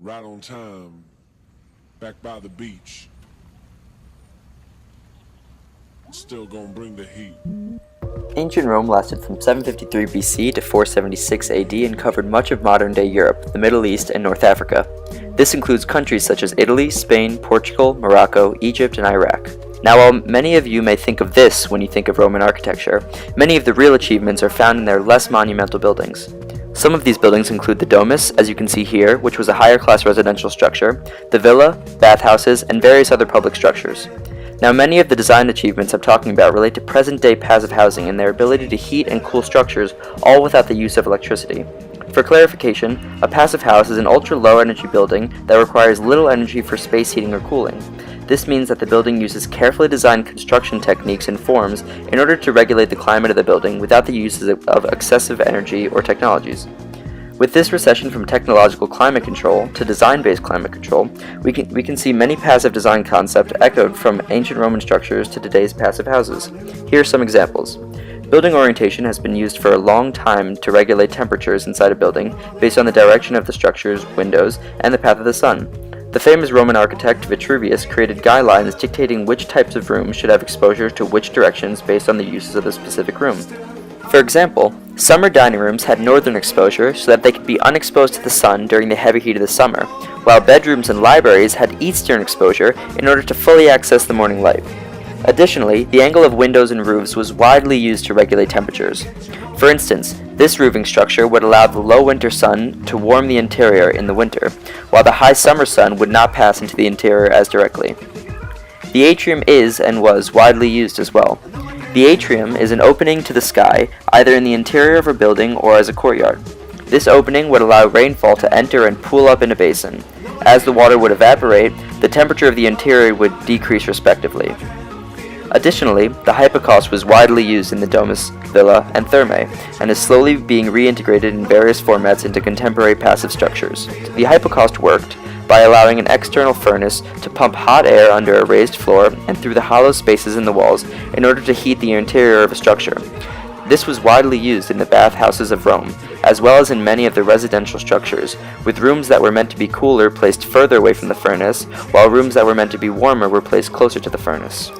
right on time, back by the beach. Still gonna bring the heat. Ancient Rome lasted from 753 BC to 476 AD and covered much of modern-day Europe, the Middle East, and North Africa. This includes countries such as Italy, Spain, Portugal, Morocco, Egypt, and Iraq. Now, while many of you may think of this when you think of Roman architecture, many of the real achievements are found in their less monumental buildings. Some of these buildings include the Domus, as you can see here, which was a higher-class residential structure, the villa, bathhouses, and various other public structures. Now, many of the design achievements I'm talking about relate to present-day passive housing and their ability to heat and cool structures, all without the use of electricity. For clarification, a passive house is an ultra-low energy building that requires little energy for space heating or cooling. This means that the building uses carefully designed construction techniques and forms in order to regulate the climate of the building without the use of excessive energy or technologies. With this recession from technological climate control to design-based climate control, we can see many passive design concepts echoed from ancient Roman structures to today's passive houses. Here are some examples. Building orientation has been used for a long time to regulate temperatures inside a building based on the direction of the structure's windows and the path of the sun. The famous Roman architect Vitruvius created guidelines dictating which types of rooms should have exposure to which directions based on the uses of the specific room. For example, summer dining rooms had northern exposure so that they could be unexposed to the sun during the heavy heat of the summer, while bedrooms and libraries had eastern exposure in order to fully access the morning light. Additionally, the angle of windows and roofs was widely used to regulate temperatures. For instance, this roofing structure would allow the low winter sun to warm the interior in the winter, while the high summer sun would not pass into the interior as directly. The atrium is and was widely used as well. The atrium is an opening to the sky, either in the interior of a building or as a courtyard. This opening would allow rainfall to enter and pool up in a basin. As the water would evaporate, the temperature of the interior would decrease respectively. Additionally, the hypocaust was widely used in the Domus, villa, and thermae, and is slowly being reintegrated in various formats into contemporary passive structures. The hypocaust worked by allowing an external furnace to pump hot air under a raised floor and through the hollow spaces in the walls in order to heat the interior of a structure. This was widely used in the bathhouses of Rome, as well as in many of the residential structures, with rooms that were meant to be cooler placed further away from the furnace, while rooms that were meant to be warmer were placed closer to the furnace.